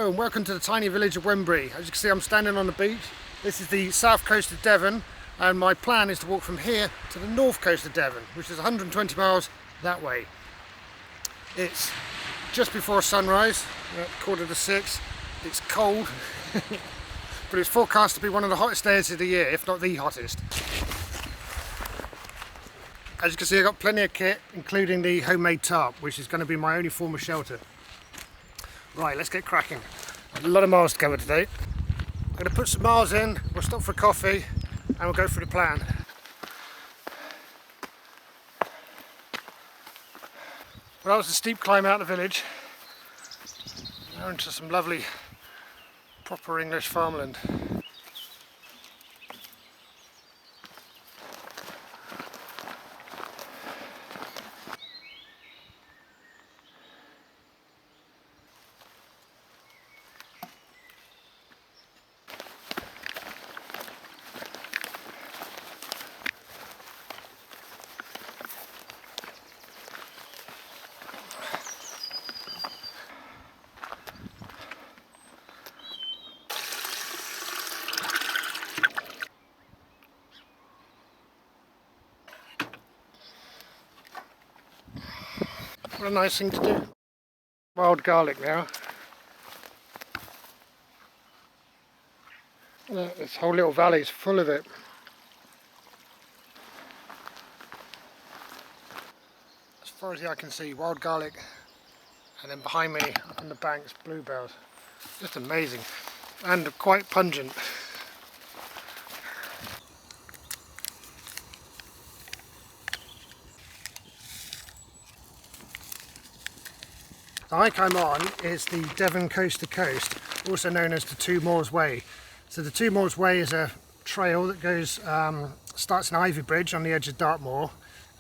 Hello and welcome to the tiny village of Wembury. As you can see, I'm standing on the beach. This is the south coast of Devon, and my plan is to walk from here to the north coast of Devon, which is 120 miles that way. It's just before sunrise, at 5:45. It's cold, but it's forecast to be one of the hottest days of the year, if not the hottest. As you can see, I've got plenty of kit, including the homemade tarp, which is going to be my only form of shelter. Right, let's get cracking. A lot of miles to cover today. I'm going to put some miles in, we'll stop for a coffee, and we'll go through the plan. Well, that was a steep climb out of the village. Now into some lovely, proper English farmland. What a nice thing to do. Wild garlic now. Look, this whole little valley is full of it. As far as the eye can see, wild garlic, and then behind me on the banks, bluebells. Just amazing, and quite pungent. The hike I'm on is the Devon coast to coast, also known as the Two Moors Way. So the Two Moors Way is a trail that goes, starts in Ivy Bridge on the edge of Dartmoor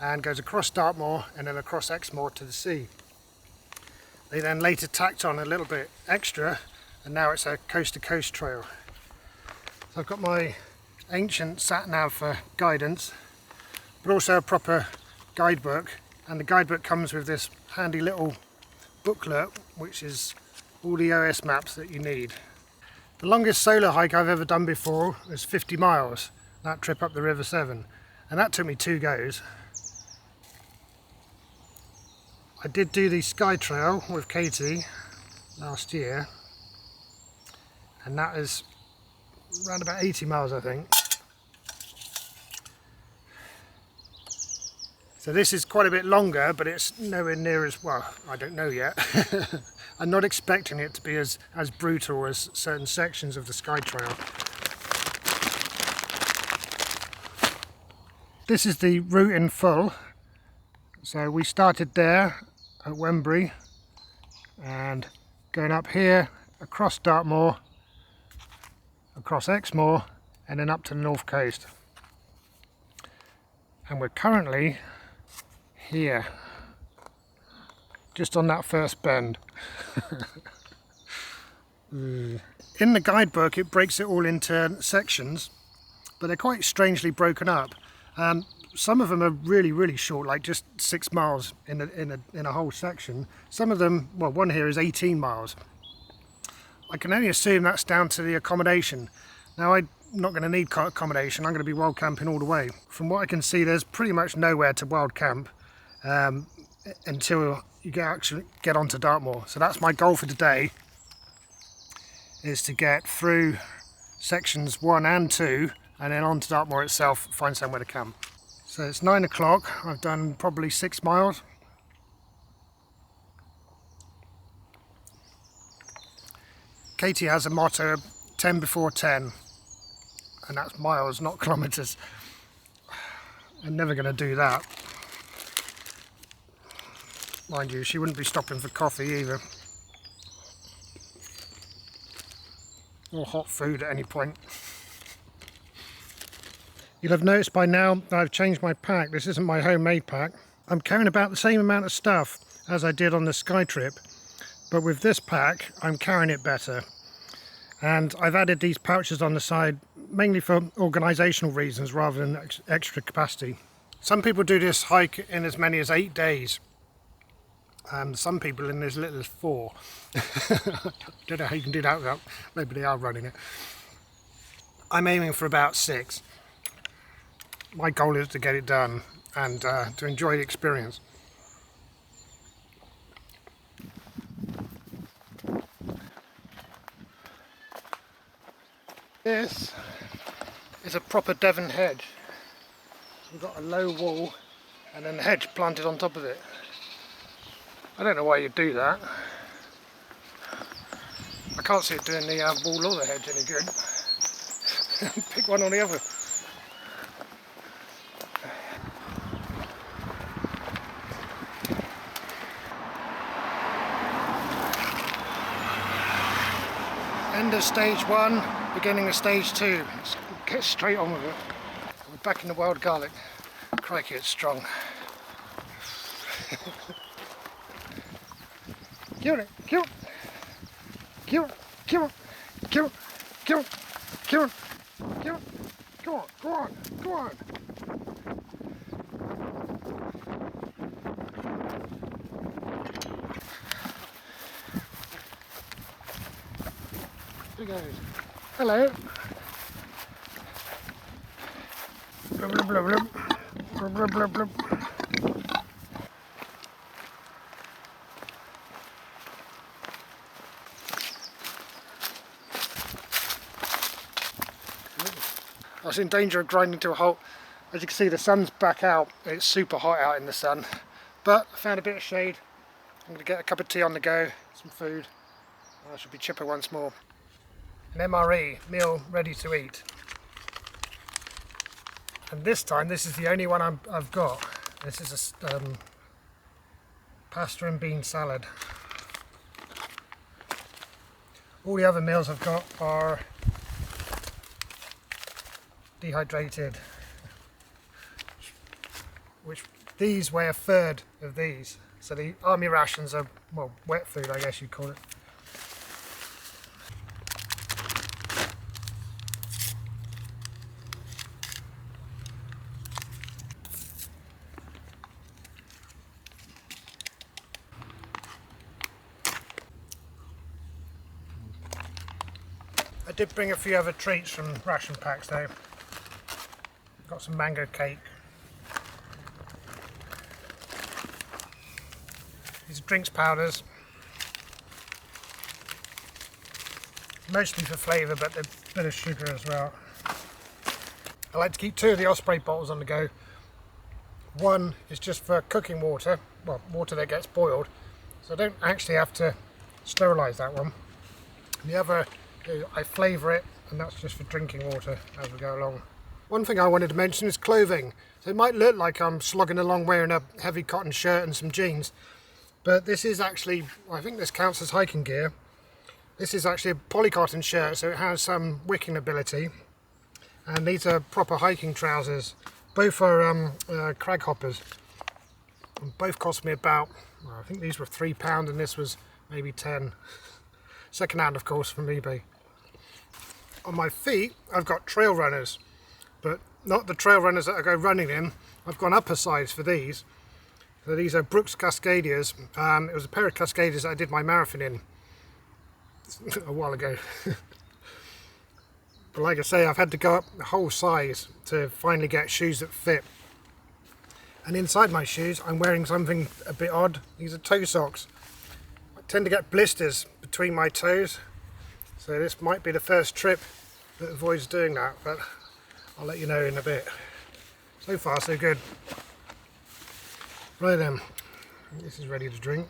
and goes across Dartmoor and then across Exmoor to the sea. They then later tacked on a little bit extra and now it's a coast to coast trail. So I've got my ancient sat-nav for guidance, but also a proper guidebook, and the guidebook comes with this handy little booklet which is all the OS maps that you need. The longest solo hike I've ever done before was 50 miles, that trip up the River Severn, and that took me 2 goes. I did do the Sky Trail with Katie last year, and that is around about 80 miles I think. So this is quite a bit longer, but it's nowhere near as, well, I don't know yet. I'm not expecting it to be as brutal as certain sections of the Sky Trail. This is the route in full. So we started there at Wembury and going up here, across Dartmoor, across Exmoor, and then up to the north coast. And we're currently here, just on that first bend. In the guidebook it breaks it all into sections, but they're quite strangely broken up. Some of them are really short, like just 6 miles in a whole section. Some of them, well, one here is 18 miles. I can only assume that's down to the accommodation. Now I'm not going to need accommodation, I'm going to be wild camping all the way. From what I can see, there's pretty much nowhere to wild camp until you actually get onto Dartmoor. So that's my goal for today, is to get through sections 1 and 2 and then onto Dartmoor itself, find somewhere to camp. So it's 9 o'clock, I've done probably 6 miles. Katie has a motto, 10 before 10, and that's miles, not kilometres. I'm never going to do that. Mind you, she wouldn't be stopping for coffee either, or hot food at any point. You'll have noticed by now that I've changed my pack. This isn't my homemade pack. I'm carrying about the same amount of stuff as I did on the Sky trip, but with this pack I'm carrying it better. And I've added these pouches on the side mainly for organisational reasons rather than extra capacity. Some people do this hike in as many as 8 days. Some people in as little as 4. Don't know how you can do that without, maybe they are running it. I'm aiming for about 6. My goal is to get it done and to enjoy the experience. This is a proper Devon hedge. We've got a low wall and then the hedge planted on top of it. I don't know why you'd do that. I can't see it doing the wall or the hedge any good. Pick one or the other. End of stage 1, beginning of stage 2. Let's get straight on with it. We're back in the wild garlic. Crikey, it's strong. Kill it, kill it, kill it, kill it, kill it, kill it, kill it, kill it. Go on, go on, go on. There he goes. Hello. Blub, blub, blub, blub. Blub, blub, blub, blub. I was in danger of grinding to a halt. As you can see, the sun's back out. It's super hot out in the sun, but I found a bit of shade. I'm going to get a cup of tea on the go, some food. I should be chipper once more. An MRE, meal ready to eat. And this time, this is the only one I've got. This is a pasta and bean salad. All the other meals I've got are dehydrated, which these weigh a third of these. So the army rations are, well, wet food, I guess you'd call it. I did bring a few other treats from ration packs though. Got some mango cake. These are drinks powders. Mostly for flavour, but a bit of sugar as well. I like to keep 2 of the Osprey bottles on the go. One is just for cooking water, well, water that gets boiled, so I don't actually have to sterilise that one. And the other, I flavour it, and that's just for drinking water as we go along. One thing I wanted to mention is clothing. So it might look like I'm slogging along wearing a heavy cotton shirt and some jeans, but this is actually, I think this counts as hiking gear. This is actually a polycotton shirt, so it has some wicking ability. And these are proper hiking trousers. Both are crag hoppers. And both cost me about, well, I think these were £3 and this was maybe 10. Second hand, of course, from eBay. On my feet, I've got trail runners. But not the trail runners that I go running in. I've gone up a size for these. So these are Brooks Cascadias. It was a pair of Cascadias that I did my marathon in a while ago. But like I say, I've had to go up the whole size to finally get shoes that fit. And inside my shoes, I'm wearing something a bit odd. These are toe socks. I tend to get blisters between my toes. So this might be the first trip that avoids doing that, but I'll let you know in a bit. So far, so good. Right then, this is ready to drink.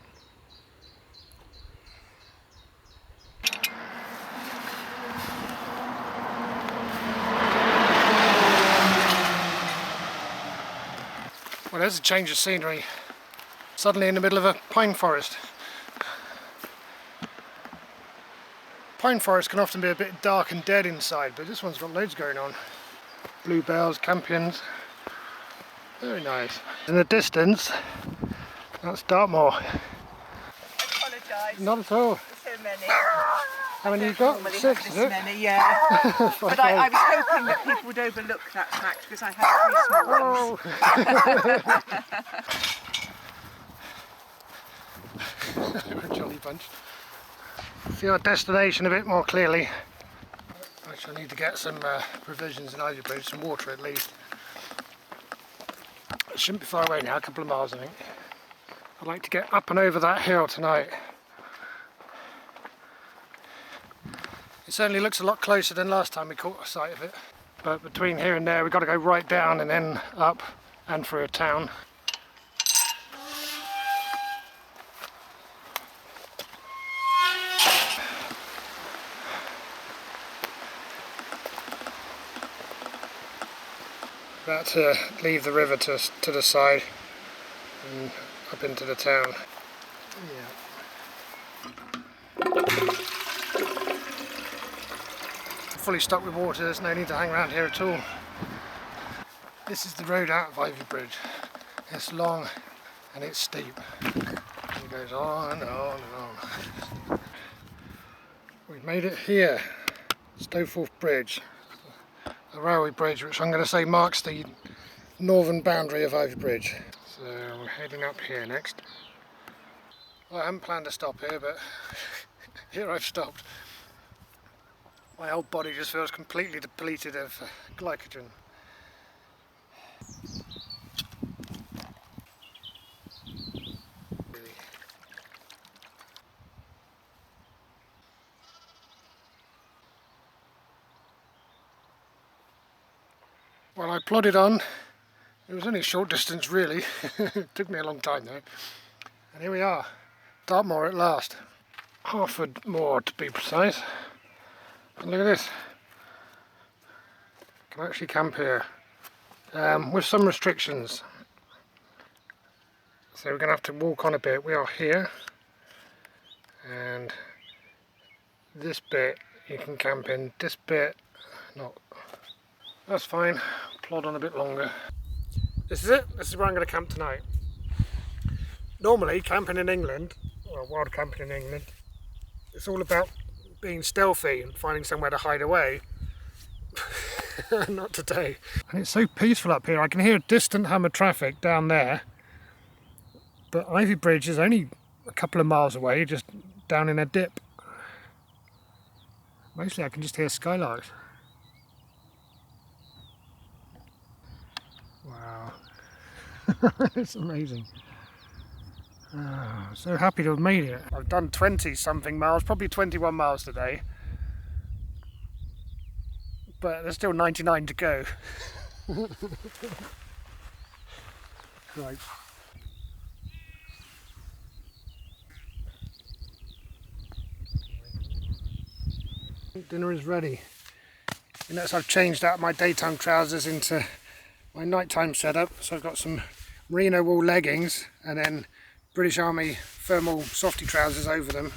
Well, there's a change of scenery. Suddenly in the middle of a pine forest. Pine forests can often be a bit dark and dead inside, but this one's got loads going on. Bluebells, campions. Very nice. In the distance, that's Dartmoor. I apologise. Not at all. So many. How many you got? 6, is it? Many, yeah. But I was hoping that people would overlook that fact because I had 3 small ones. bunch. See our destination a bit more clearly. I shall need to get some provisions in Ivy Bridge, some water at least. It shouldn't be far away now, a couple of miles I think. I'd like to get up and over that hill tonight. It certainly looks a lot closer than last time we caught sight of it. But between here and there we've got to go right down and then up and through a town. About to leave the river to the side and up into the town. Yeah. Fully stocked with water, there's no need to hang around here at all. This is the road out of Ivy Bridge. It's long and it's steep. It goes on and on and on. We've made it here, Stowforth Bridge. A railway bridge which I'm going to say marks the northern boundary of Ivy Bridge. So we're heading up here next. Well, I haven't planned to stop here, but here I've stopped. My whole body just feels completely depleted of glycogen. Well, I plodded on. It was only a short distance really. It took me a long time though. And here we are, Dartmoor at last. Harford Moor to be precise. And look at this. You can actually camp here. With some restrictions. So we're going to have to walk on a bit. We are here. And this bit you can camp in. This bit not. That's fine, plod on a bit longer. This is it, this is where I'm going to camp tonight. Normally camping in England, or wild camping in England, it's all about being stealthy and finding somewhere to hide away. Not today. And it's so peaceful up here, I can hear a distant hum of traffic down there. But Ivy Bridge is only a couple of miles away, just down in a dip. Mostly I can just hear skylarks. Wow, it's amazing. Oh, so happy to have made it. I've done 20 something miles, probably 21 miles today, but there's still 99 to go. Right. Dinner is ready. You notice I've changed out my daytime trousers into my nighttime setup, so I've got some merino wool leggings and then British Army thermal softy trousers over them,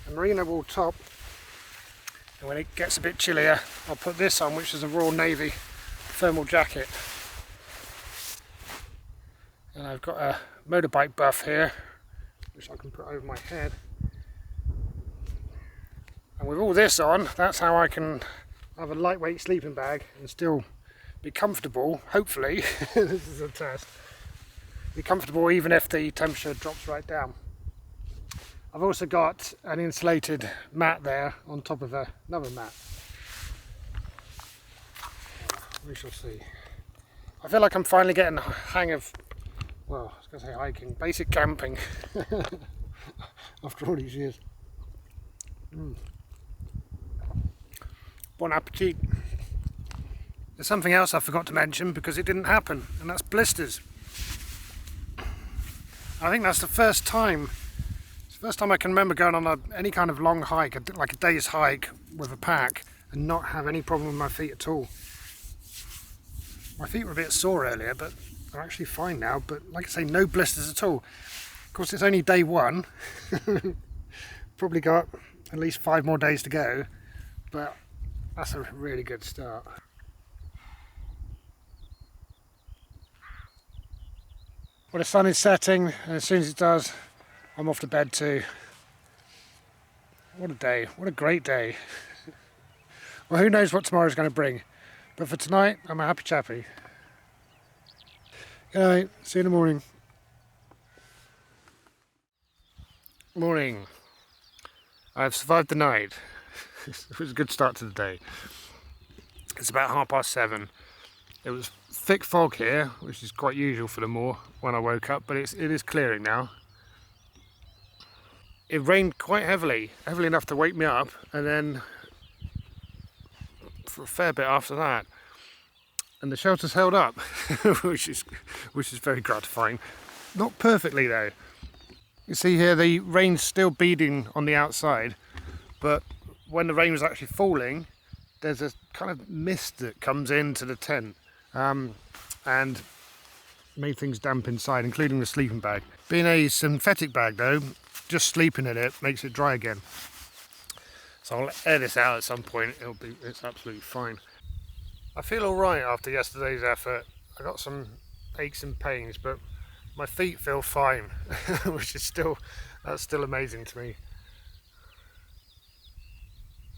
a merino wool top, and when it gets a bit chillier I'll put this on, which is a Royal Navy thermal jacket. And I've got a motorbike buff here which I can put over my head, and with all this on, that's how I can have a lightweight sleeping bag and still be comfortable, hopefully. This is a test. Be comfortable even if the temperature drops right down. I've also got an insulated mat there on top of another mat. We shall see. I feel like I'm finally getting the hang of, well, I was going to say hiking, basic camping after all these years. Bon appetit. There's something else I forgot to mention because it didn't happen, and that's blisters. I think that's the first time I can remember going on any kind of long hike, like a day's hike with a pack, and not have any problem with my feet at all. My feet were a bit sore earlier, but they're actually fine now. But like I say, no blisters at all. Of course, it's only day one. Probably got at least 5 more days to go, but that's a really good start. Well, the sun is setting, and as soon as it does, I'm off to bed too. What a day, what a great day. Well, who knows what tomorrow's going to bring, but for tonight, I'm a happy chappy. Good night, see you in the morning. Morning. I've survived the night. It was a good start to the day. It's about 7:30. It was thick fog here, which is quite usual for the moor when I woke up, but it is clearing now. It rained quite heavily enough to wake me up, and then for a fair bit after that. And the shelter's held up, which is very gratifying. Not perfectly though. You see here the rain's still beading on the outside, but when the rain was actually falling, there's a kind of mist that comes into the tent and made things damp inside, including the sleeping bag. Being a synthetic bag though, just sleeping in it makes it dry again. So I'll air this out at some point. It's absolutely fine. I feel all right after yesterday's effort. I got some aches and pains, but my feet feel fine, which is still amazing to me.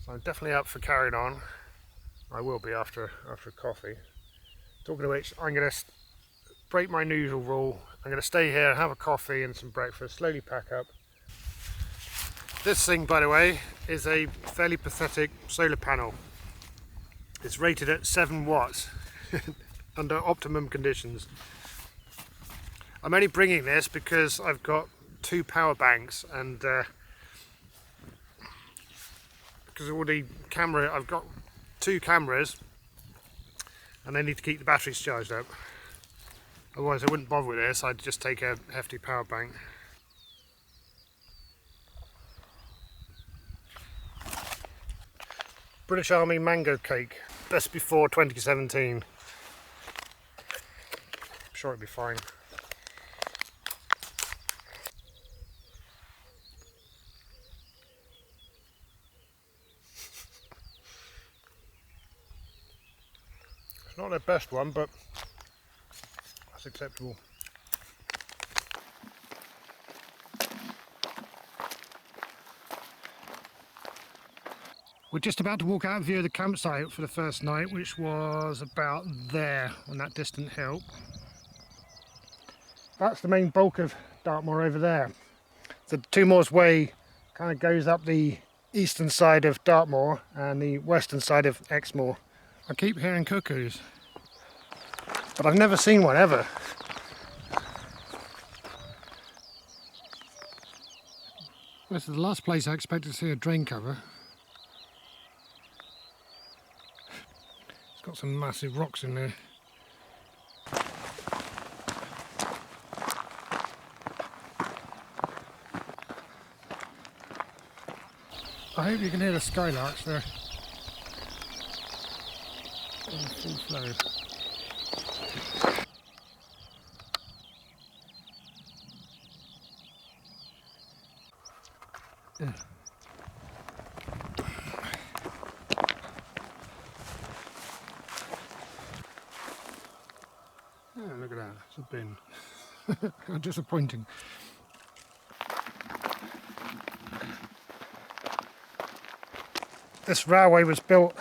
So I'm definitely up for carrying on. I will be after a coffee. Talking of which, I'm going to break my usual rule. I'm going to stay here, have a coffee and some breakfast, slowly pack up. This thing, by the way, is a fairly pathetic solar panel. It's rated at 7 watts under optimum conditions. I'm only bringing this because I've got 2 power banks, and because of all the camera, I've got 2 cameras and I need to keep the batteries charged up. Otherwise I wouldn't bother with this, I'd just take a hefty power bank. British Army mango cake, best before 2017. I'm sure it'll be fine. It's not their best one, but that's acceptable. We're just about to walk out of view of the campsite for the first night, which was about there on that distant hill. That's the main bulk of Dartmoor over there. The Two Moors Way kind of goes up the eastern side of Dartmoor and the western side of Exmoor. I keep hearing cuckoos, but I've never seen one ever. This is the last place I expected to see a drain cover. It's got some massive rocks in there. I hope you can hear the skylarks there. In full flow. Yeah. Oh, look at that, it's a bin. How disappointing. This railway was built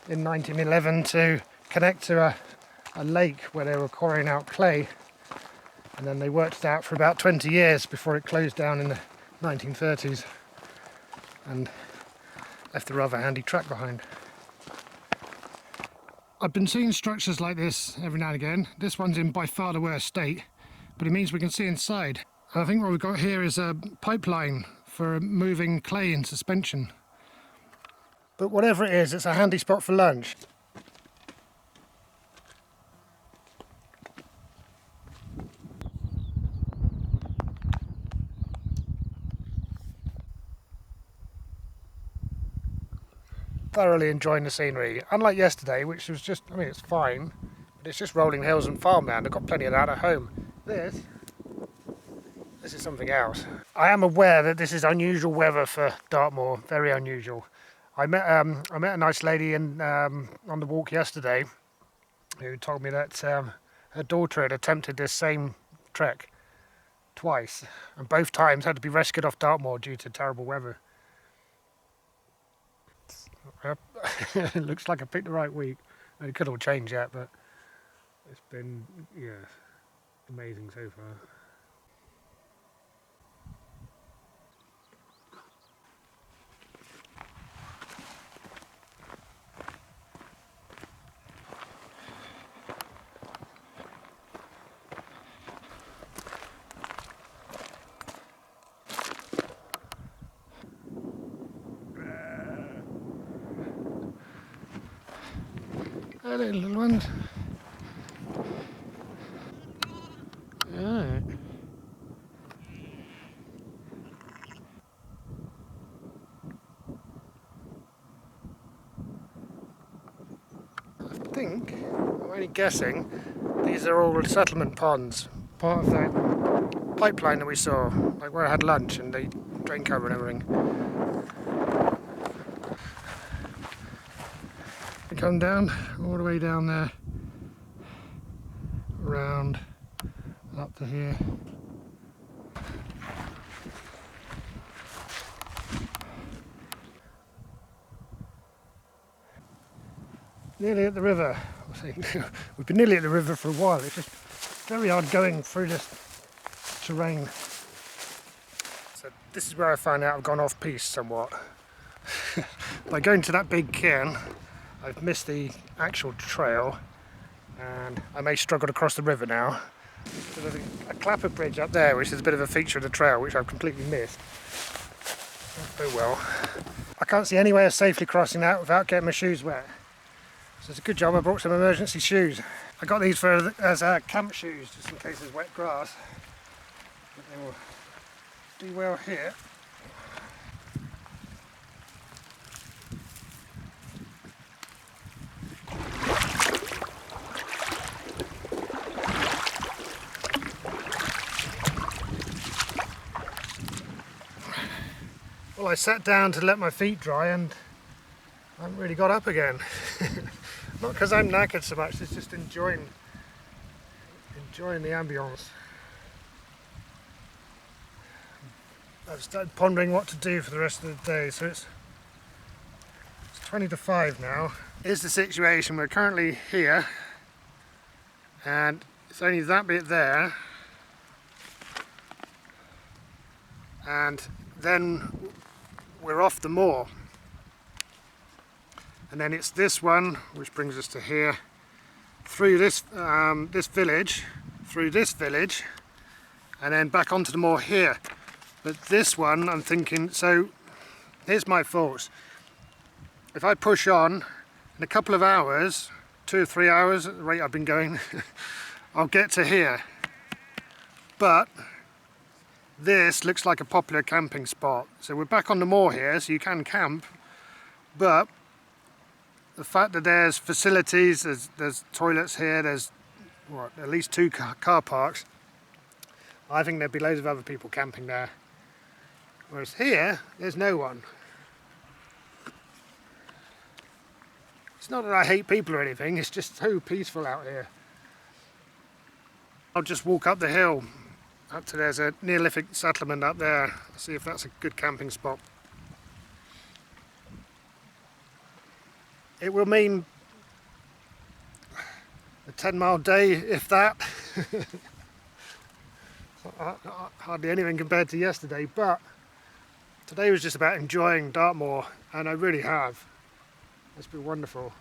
in 1911 to connect to a lake where they were quarrying out clay, and then they worked it out for about 20 years before it closed down in the 1930s and left a rather handy track behind. I've been seeing structures like this every now and again. This one's in by far the worst state, but it means we can see inside. And I think what we've got here is a pipeline for moving clay in suspension. But whatever it is, it's a handy spot for lunch. Thoroughly enjoying the scenery. Unlike yesterday, which was just, I mean, it's fine, but it's just rolling hills and farmland. I've got plenty of that at home. This is something else. I am aware that this is unusual weather for Dartmoor, very unusual. I met a nice lady on the walk yesterday who told me that her daughter had attempted this same trek twice, and both times had to be rescued off Dartmoor due to terrible weather. It looks like I picked the right week. It could all change yet, but it's been, yeah, amazing so far. Hello, little ones. Alright. I think, I'm only guessing, these are all settlement ponds. Part of that pipeline that we saw, like where I had lunch and the drain cover and everything. We come down, all the way down there, around, up to here. Nearly at the river. We've been nearly at the river for a while. It's just very hard going through this terrain. So this is where I find out I've gone off piste somewhat. By going to that big cairn, I've missed the actual trail and I may struggle to cross the river now. So there's a clapper bridge up there which is a bit of a feature of the trail which I've completely missed. Oh well. I can't see any way of safely crossing that without getting my shoes wet. So it's a good job I brought some emergency shoes. I got these as camp shoes just in case there's wet grass. But they will do well here. Well, I sat down to let my feet dry and I haven't really got up again. Not because I'm knackered so much, it's just enjoying the ambience. I've started pondering what to do for the rest of the day, so it's 20 to 5 now. Here's the situation, we're currently here and it's only that bit there and then we're off the moor. And then it's this one which brings us to here, through this this village, and then back onto the moor here. But this one I'm thinking, so here's my thoughts. If I push on in a couple of hours, 2 or 3 hours at the rate I've been going, I'll get to here. But this looks like a popular camping spot. So we're back on the moor here, so you can camp, but the fact that there's facilities, there's toilets here, there's what, at least 2 car parks, I think there'd be loads of other people camping there. Whereas here, there's no one. It's not that I hate people or anything, it's just so peaceful out here. I'll just walk up the hill, up to there's a Neolithic settlement up there, see if that's a good camping spot. It will mean a 10-mile day, if that. Hardly anything compared to yesterday, but today was just about enjoying Dartmoor, and I really have. It's been wonderful.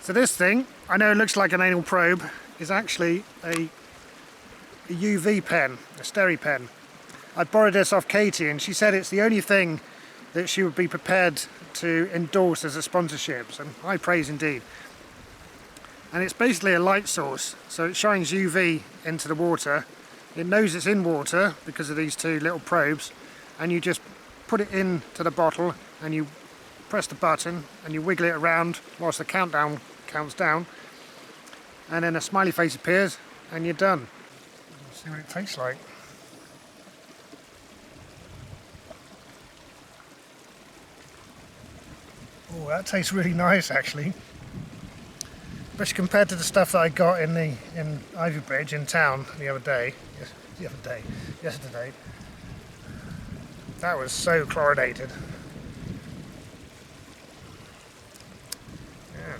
So this thing, I know it looks like an anal probe, is actually a UV pen, a steri pen. I borrowed this off Katie and she said it's the only thing that she would be prepared to endorse as a sponsorship, so high praise indeed. And it's basically a light source, so it shines UV into the water. It knows it's in water because of these 2 little probes, and you just put it into the bottle and you press the button and you wiggle it around whilst the countdown counts down, and then a smiley face appears and you're done. Let's see what it tastes like. Oh, that tastes really nice actually. Especially compared to the stuff that I got in Ivy Bridge in town yesterday. That was so chlorinated. Yeah.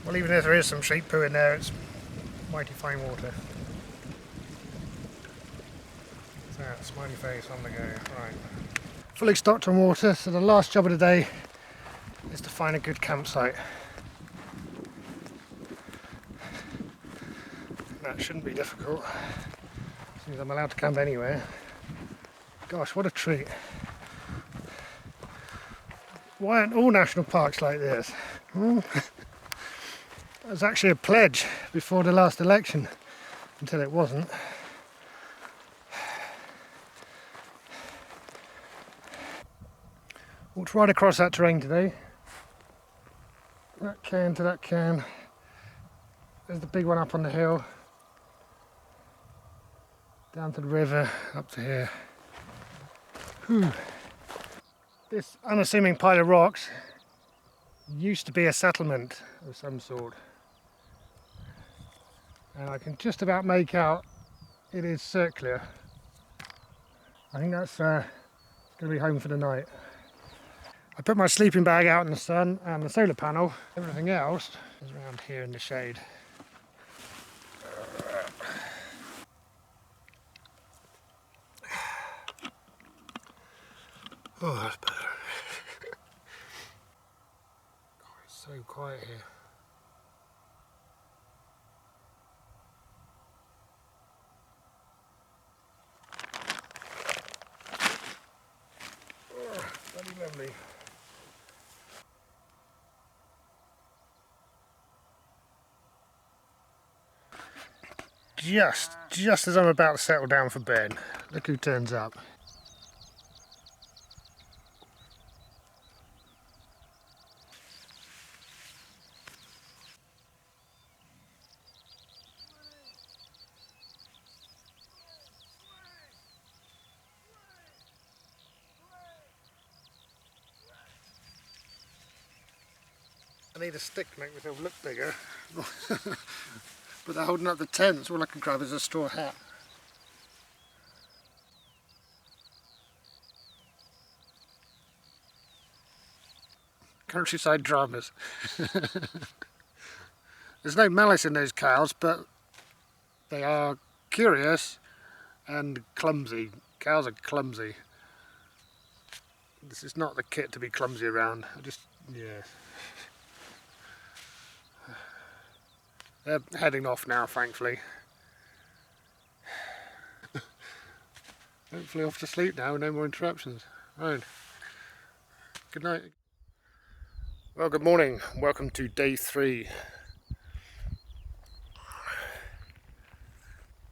Well, even if there is some sheep poo in there, it's mighty fine water. So, smiley face on the go. Right. Fully stocked on water, so the last job of the day is to find a good campsite. That shouldn't be difficult. Seems I'm allowed to camp anywhere. Gosh, what a treat. Why aren't all national parks like this? Well, that was actually a pledge before the last election, until it wasn't. Walked right across that terrain today. That cairn to that cairn. There's the big one up on the hill. Down to the river, up to here. Whew. This unassuming pile of rocks used to be a settlement of some sort. And I can just about make out it is circular. I think that's going to be home for the night. I put my sleeping bag out in the sun and the solar panel. Everything else is around here in the shade. Oh, that's better. Oh, it's so quiet here. Oh, bloody lovely. Just as I'm about to settle down for bed, look who turns up. I need a stick to make myself look bigger. But they're holding up the tent, so all I can grab is a straw hat. Countryside dramas. There's no malice in those cows, but they are curious and clumsy. Cows are clumsy. This is not the kit to be clumsy around. Yeah. They're heading off now, thankfully. Hopefully off to sleep now, no more interruptions. Right. Good night. Well, good morning. Welcome to day 3.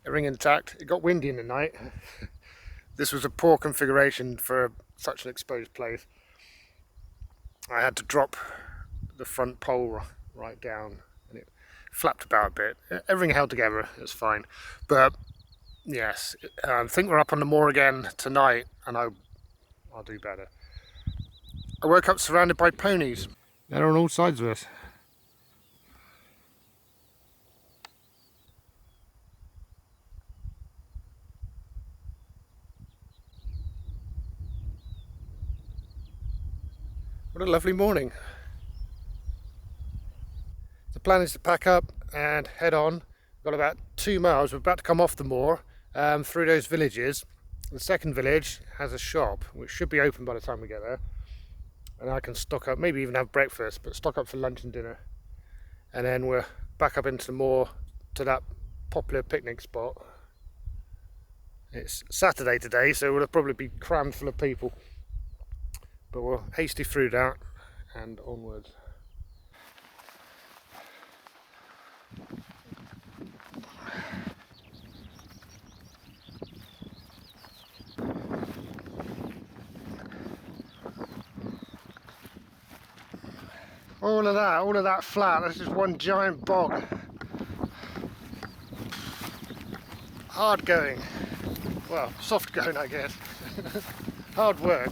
Everything intact. It got windy in the night. This was a poor configuration for such an exposed place. I had to drop the front pole right down and it flapped about a bit. Everything held together, it's fine. But yes, I think we're up on the moor again tonight and I'll do better. I woke up surrounded by ponies. They're on all sides of us. What a lovely morning. The plan is to pack up and head on. We've got about 2 miles. We're about to come off the moor through those villages. The second village has a shop which should be open by the time we get there. And I can stock up, maybe even have breakfast, but stock up for lunch and dinner. And then we're back up into the moor to that popular picnic spot. It's Saturday today, so we'll probably be crammed full of people. But we'll hasty through that and onwards. All of that flat, that's just one giant bog. Hard going. Well, soft going, I guess. Hard work.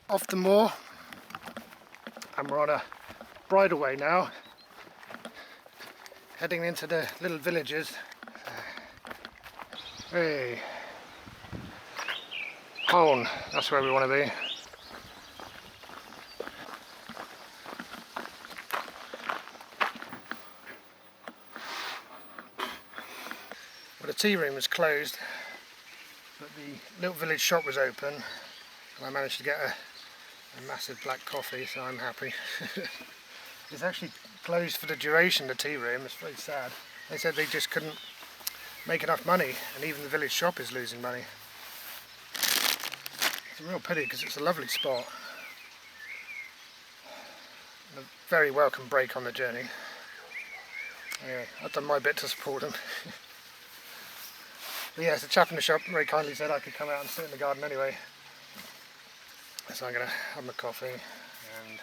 Off the moor, and we're on a bridleway now, heading into the little villages. Hey, Hone, that's where we want to be. The tea room was closed, but the little village shop was open, and I managed to get a massive black coffee, so I'm happy. It's actually closed for the duration, the tea room. It's very sad. They said they just couldn't make enough money, and even the village shop is losing money. It's a real pity because it's a lovely spot. And a very welcome break on the journey. Anyway, I've done my bit to support them. But yes, the chap in the shop very kindly said I could come out and sit in the garden anyway. So I'm going to have my coffee and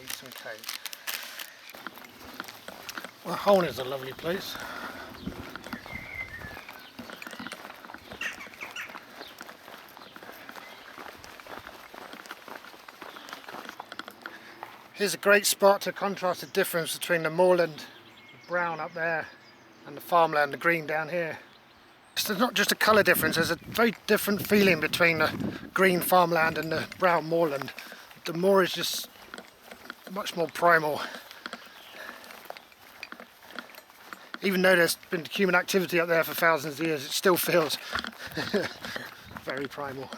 eat some cake. Well, Holne is a lovely place. Here's a great spot to contrast the difference between the moorland, the brown up there, and the farmland, the green down here. There's not just a colour difference, there's a very different feeling between the green farmland and the brown moorland. The moor is just much more primal. Even though there's been human activity up there for thousands of years, it still feels very primal.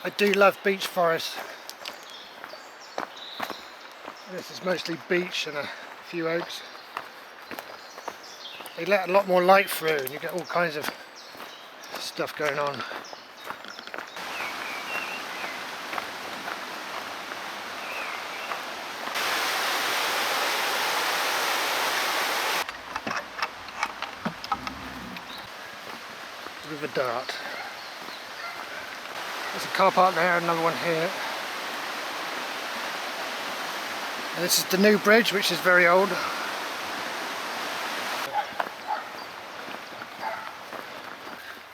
I do love beech forests. This is mostly beech and a few oaks. They let a lot more light through and you get all kinds of stuff going on. River Dart. There's a car park there, another one here. And this is the new bridge, which is very old.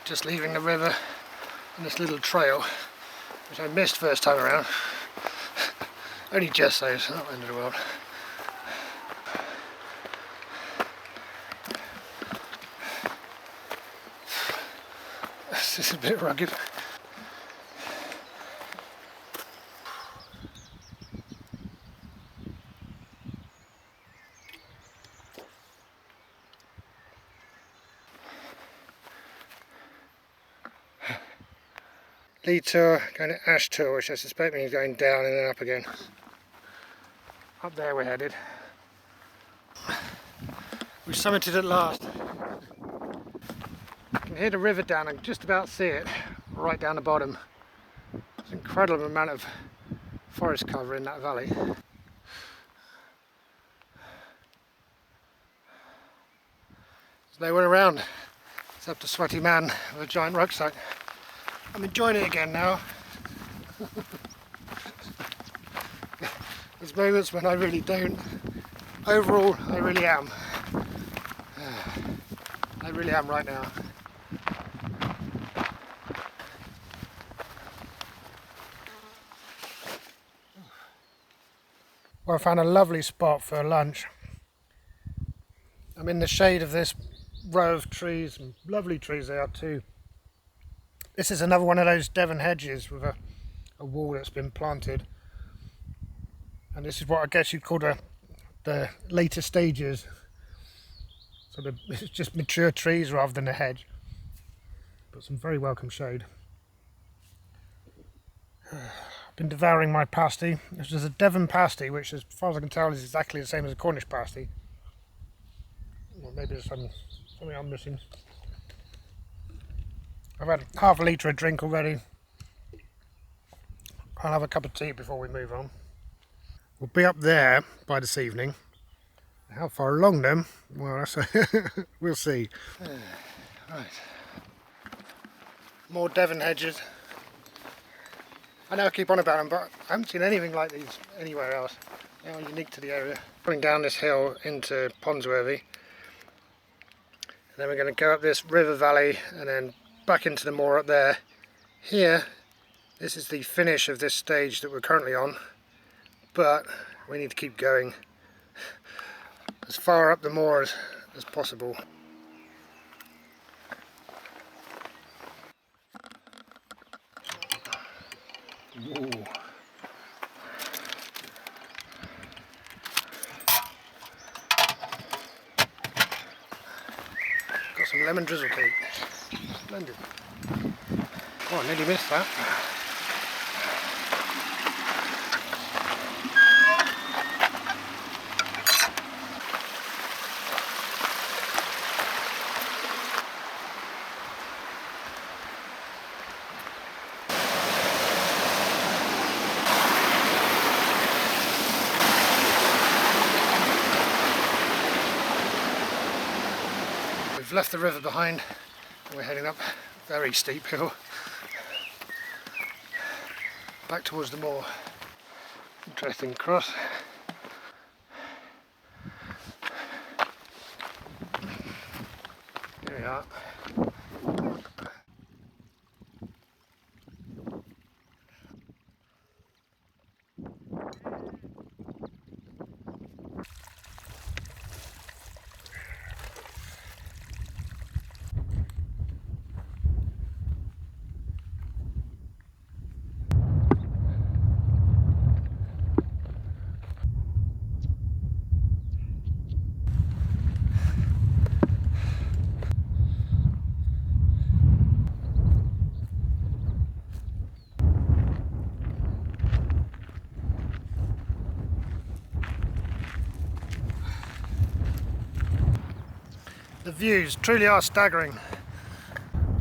Just leaving the river on this little trail, which I missed first time around. Only just so, it's not the end of the world. This is a bit rugged. Lead tour, going to Ash tour, which I suspect means going down and then up again. Up there we're headed. We summited at last. You can hear the river down and just about see it right down the bottom. There's an incredible amount of forest cover in that valley. There's no one around except a sweaty man with a giant rucksack. I'm enjoying it again now. There's moments when I really don't. Overall, I really am. I really am right now. Well, I found a lovely spot for lunch. I'm in the shade of this row of trees, and lovely trees they are too. This is another one of those Devon hedges with a wall that's been planted. And this is what I guess you'd call the later stages. So it's just mature trees rather than a hedge. But some very welcome shade. I've been devouring my pasty. This is a Devon pasty, which as far as I can tell is exactly the same as a Cornish pasty. Well, maybe there's something I'm missing. I've had half a litre of drink already. I'll have a cup of tea before we move on. We'll be up there by this evening. How far along them? Well, that's we'll see. Right. More Devon hedges. I know I keep on about them, but I haven't seen anything like these anywhere else. They are unique to the area. Going down this hill into Ponsworthy. And then we're going to go up this river valley and then back into the moor up there. Here, this is the finish of this stage that we're currently on, but we need to keep going as far up the moor as possible. Ooh. lemon drizzle cake. Splendid. Oh, I nearly missed that. We've left the river behind. We're heading up a very steep hill back towards the moor. Interesting cross. Here we are. The views truly are staggering.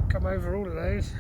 Come over all of those.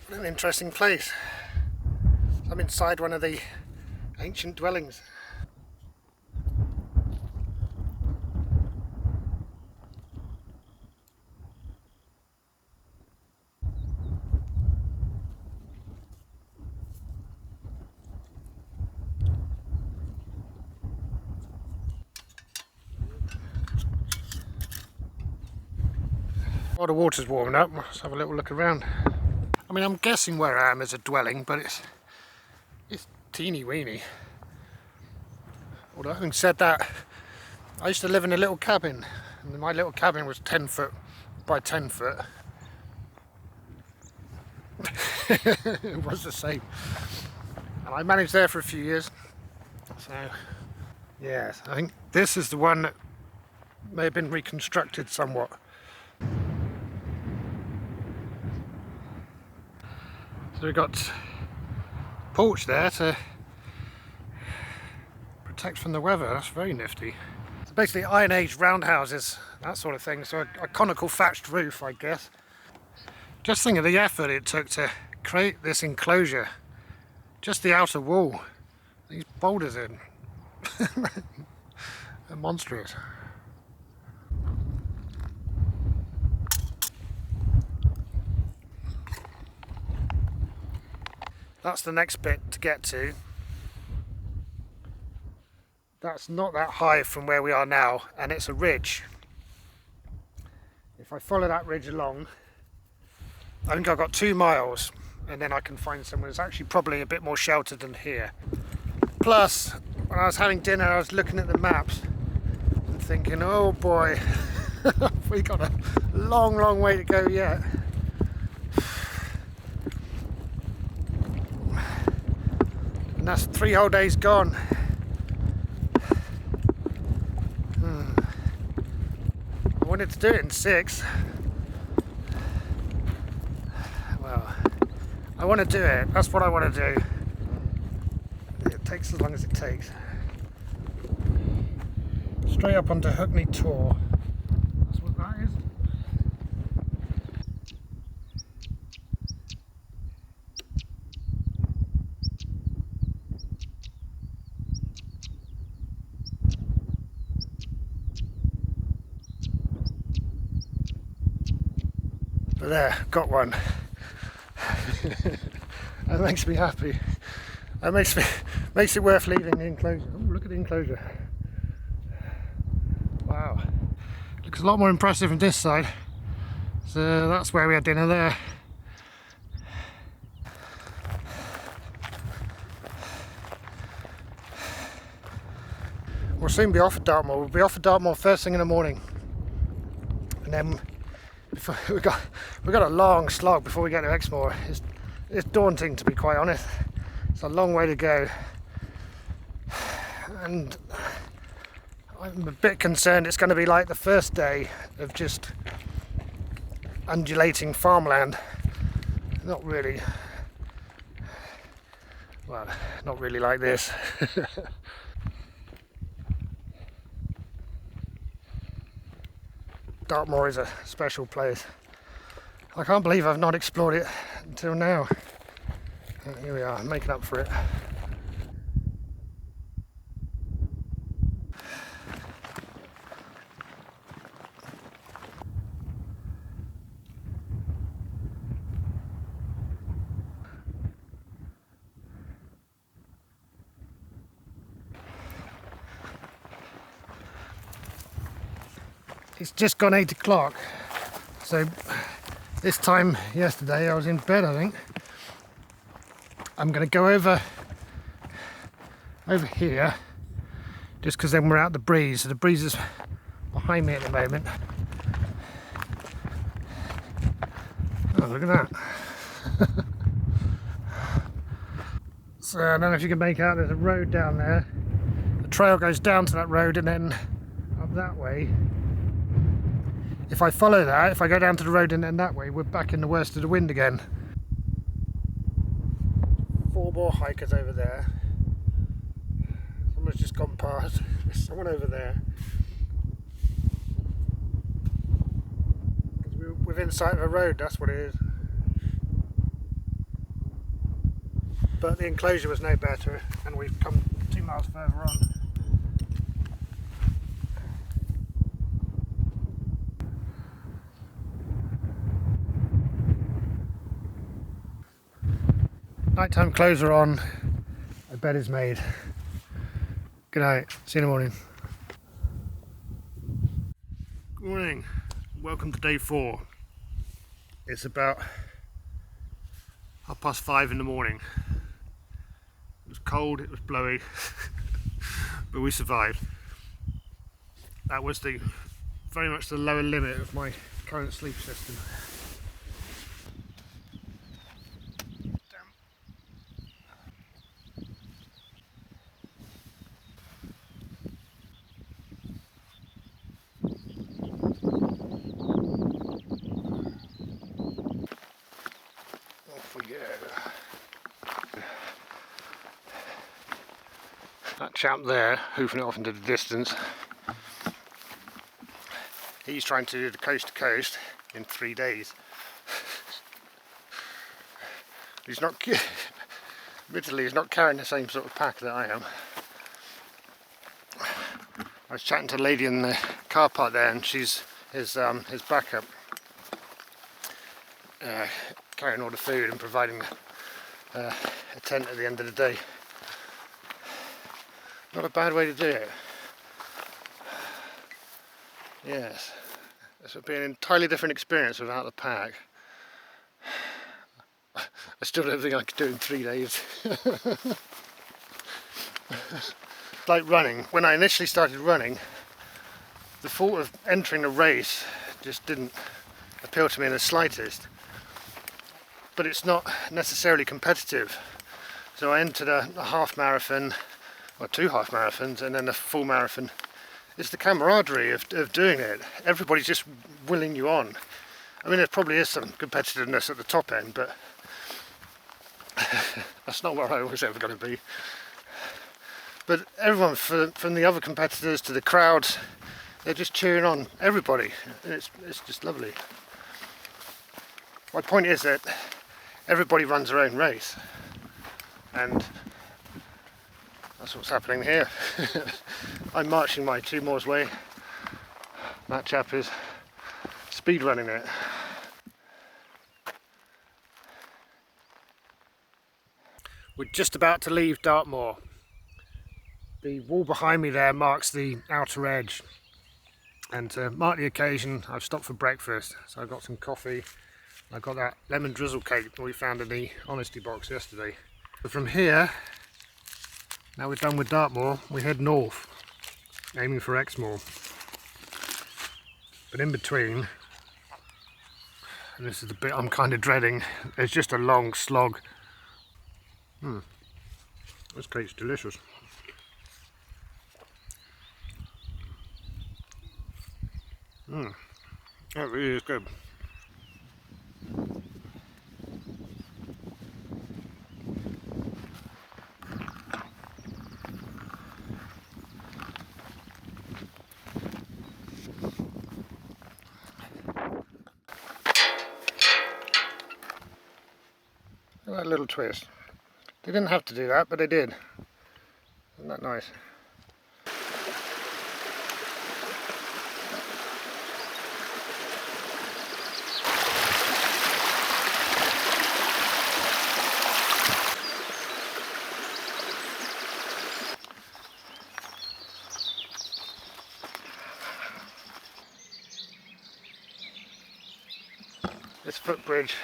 What an interesting place. I'm inside one of the ancient dwellings. While the water's warming up, let's have a little look around. I mean, I'm guessing where I am is a dwelling, but it's teeny weeny. Although having said that, I used to live in a little cabin, and my little cabin was 10 foot by 10 foot. It was the same. And I managed there for a few years. So, yes, I think this is the one that may have been reconstructed somewhat. So we've got a porch there to protect from the weather. That's very nifty. So basically Iron Age roundhouses, that sort of thing. So a conical thatched roof, I guess. Just think of the effort it took to create this enclosure. Just the outer wall. These boulders are they're monstrous. That's the next bit to get to. That's not that high from where we are now, and it's a ridge. If I follow that ridge along, I think I've got 2 miles, and then I can find somewhere that's actually probably a bit more sheltered than here. Plus, when I was having dinner, I was looking at the maps and thinking, oh boy, we got a long, long way to go yet. And that's 3 whole days gone. wanted to do it in 6. Well, I want to do it. That's what I want to do. It takes as long as it takes. Straight up onto Hookney Tor. That's what that is. But there, got one. That makes me happy. That makes it worth leaving the enclosure. Oh, look at the enclosure. Wow. Looks a lot more impressive from this side. So that's where we had dinner there. We'll soon be off at Dartmoor. We'll be off at Dartmoor first thing in the morning. And then we got a long slog before we get to Exmoor. It's daunting, to be quite honest. It's a long way to go, and I'm a bit concerned it's going to be like the first day of just undulating farmland. Not really. Well, not really like this. Dartmoor is a special place. I can't believe I've not explored it until now. Here we are, making up for it. It's just gone 8 o'clock, so this time yesterday I was in bed, I think. I'm going to go over here, just because then we're out the breeze. So the breeze is behind me at the moment. Oh, look at that. So I don't know if you can make out, there's a road down there. The trail goes down to that road and then up that way. If I follow that, if I go down to the road and then that way, we're back in the worst of the wind again. 4 more hikers over there. Someone's just gone past. There's someone over there. We're within sight of a road, that's what it is. But the enclosure was no better, and we've come 2 miles further on. Nighttime clothes are on, a bed is made. Good night, see you in the morning. Good morning, welcome to day 4. It's about 5:30 in the morning. It was cold, it was blowy, but we survived. That was very much the lower limit of my current sleep system. That chap there, hoofing it off into the distance, he's trying to do the coast to coast in 3 days. He's not, admittedly, he's not carrying the same sort of pack that I am. I was chatting to a lady in the car park there, and she's his backup, carrying all the food and providing a tent at the end of the day. Not a bad way to do it. Yes, this would be an entirely different experience without the pack. I still don't think I could do it in 3 days. Like running. When I initially started running, the thought of entering a race just didn't appeal to me in the slightest. But it's not necessarily competitive. So I entered a half marathon, or 2 half marathons, and then a full marathon it's the camaraderie of doing it. Everybody's just willing you on. I mean, there probably is some competitiveness at the top end, but that's not where I was ever going to be. But everyone, from the other competitors to the crowds, they're just cheering on everybody. It's just lovely. My point is that everybody runs their own race, and that's what's happening here. I'm marching my 2 Moors way. That chap is speed running it. We're just about to leave Dartmoor. The wall behind me there marks the outer edge, and to mark the occasion I've stopped for breakfast. So I've got some coffee. I've got that lemon drizzle cake that we found in the honesty box yesterday. But from here, now we're done with Dartmoor, we head north, aiming for Exmoor. But in between, and this is the bit I'm kind of dreading, there's just a long slog. This cake's delicious. That really is good. That little twist. They didn't have to do that, but they did. Isn't that nice? This footbridge,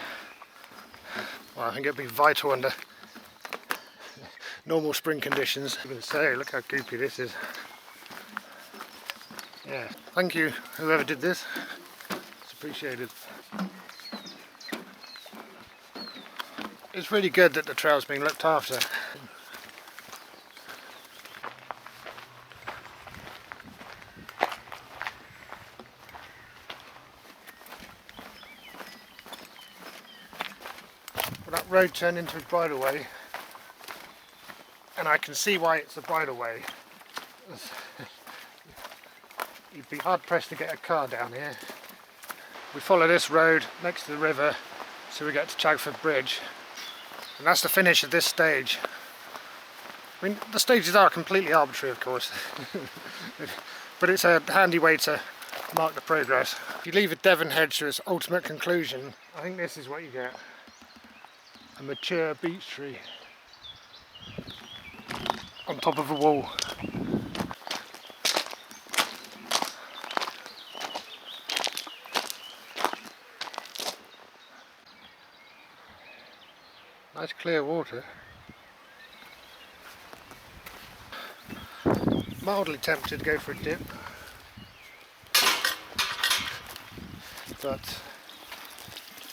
well, I think it'd be vital under normal spring conditions. You can say, look how goopy this is. Yeah, thank you whoever did this, it's appreciated. It's really good that the trail's being looked after. Well, that road turned into a bridleway, and I can see why it's a bridleway. You'd be hard pressed to get a car down here. We follow this road next to the river, so we get to Chagford Bridge, and that's the finish of this stage. I mean, the stages are completely arbitrary, of course, but it's a handy way to mark the progress. If you leave a Devon hedge to its ultimate conclusion, I think this is what you get. A mature beech tree on top of a wall. Nice clear water. Mildly tempted to go for a dip, but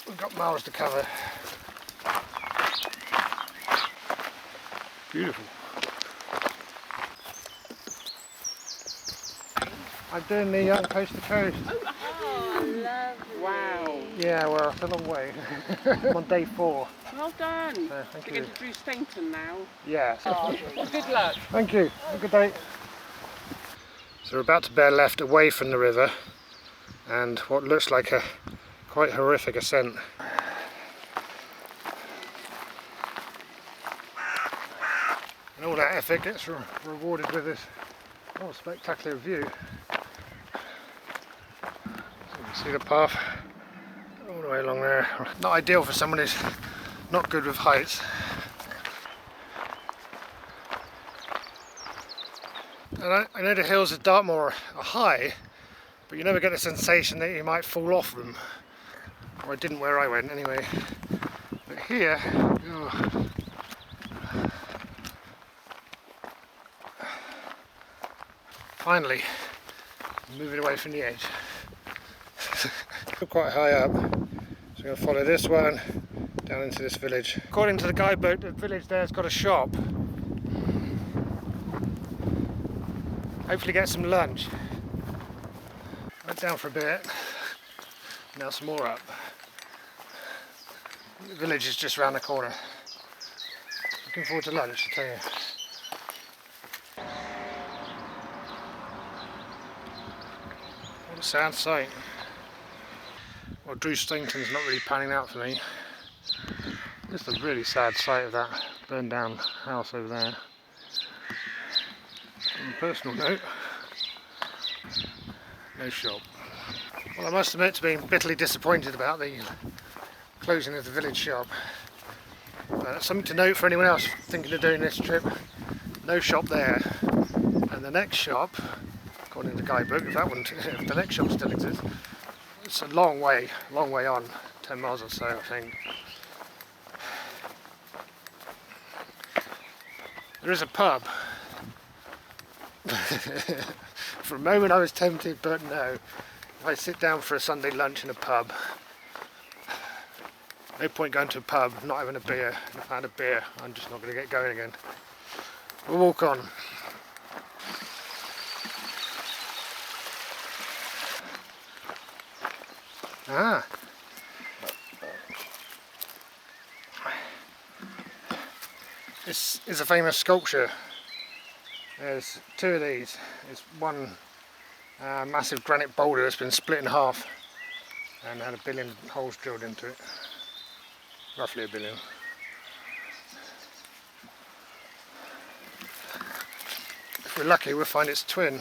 we've got miles to cover. Beautiful. I'm doing the coast to coast. Oh, lovely. Wow. Yeah, well, it's a long way. I'm on day 4. Well done. Thank You're you. going to Drew Stainton now. Yeah. Oh, well, good luck. Thank you. Have a good day. So we're about to bear left away from the river, and what looks like a quite horrific ascent. And all that effort gets rewarded with this spectacular view. So you can see the path all the way along there. Not ideal for someone who's not good with heights. And I know the hills of Dartmoor are high, but you never get the sensation that you might fall off them. Or I didn't where I went anyway. But here, oh. Finally, moving away from the edge. We're quite high up, so I'm going to follow this one down into this village. According to the guidebook, the village there's got a shop. Hopefully get some lunch. Went down for a bit, now some more up. The village is just round the corner. Looking forward to lunch, I tell you. What a sad sight. Well, Drew Stainton's not really panning out for me. Just a really sad sight of that burned down house over there. On a personal note, no shop. Well, I must admit to being bitterly disappointed about the closing of the village shop. Something to note for anyone else thinking of doing this trip, no shop there. And the next shop, according to the guidebook, if the next shop still exists, it's a long way on, 10 miles or so I think. There is a pub. For a moment I was tempted, but no. If I sit down for a Sunday lunch in a pub, no point going to a pub, not having a beer. And if I had a beer, I'm just not going to get going again. We'll walk on. Ah. This is a famous sculpture. There's two of these. There's one massive granite boulder that's been split in half and had 1 billion holes drilled into it. Roughly 1 billion. If we're lucky, we'll find its twin.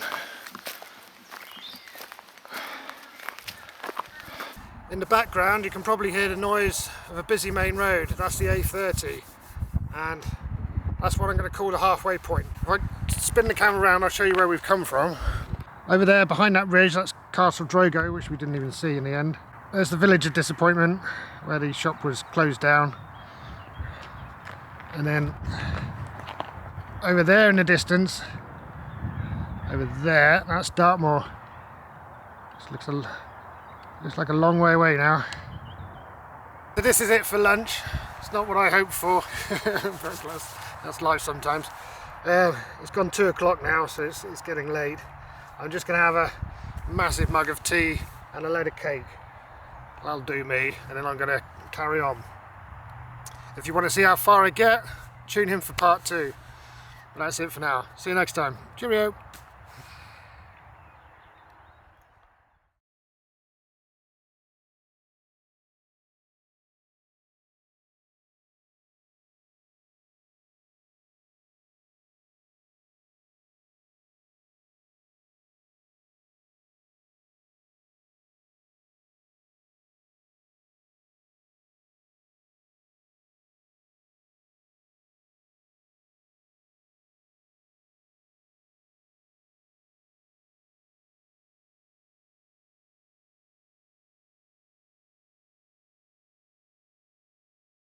In the background you can probably hear the noise of a busy main road. That's the A30, and that's what I'm going to call the halfway point. If I spin the camera around, I'll show you where we've come from. Over there behind that ridge, that's Castle Drogo, which we didn't even see in the end. There's the village of disappointment where the shop was closed down, and then over there in the distance, over there, that's Dartmoor. This looks like a long way away now. So this is it for lunch. It's not what I hoped for. That's life sometimes. It's gone 2 o'clock now, so it's getting late. I'm just going to have a massive mug of tea and a load of cake. That'll do me, and then I'm going to carry on. If you want to see how far I get, tune in for part 2. But that's it for now. See you next time. Cheerio!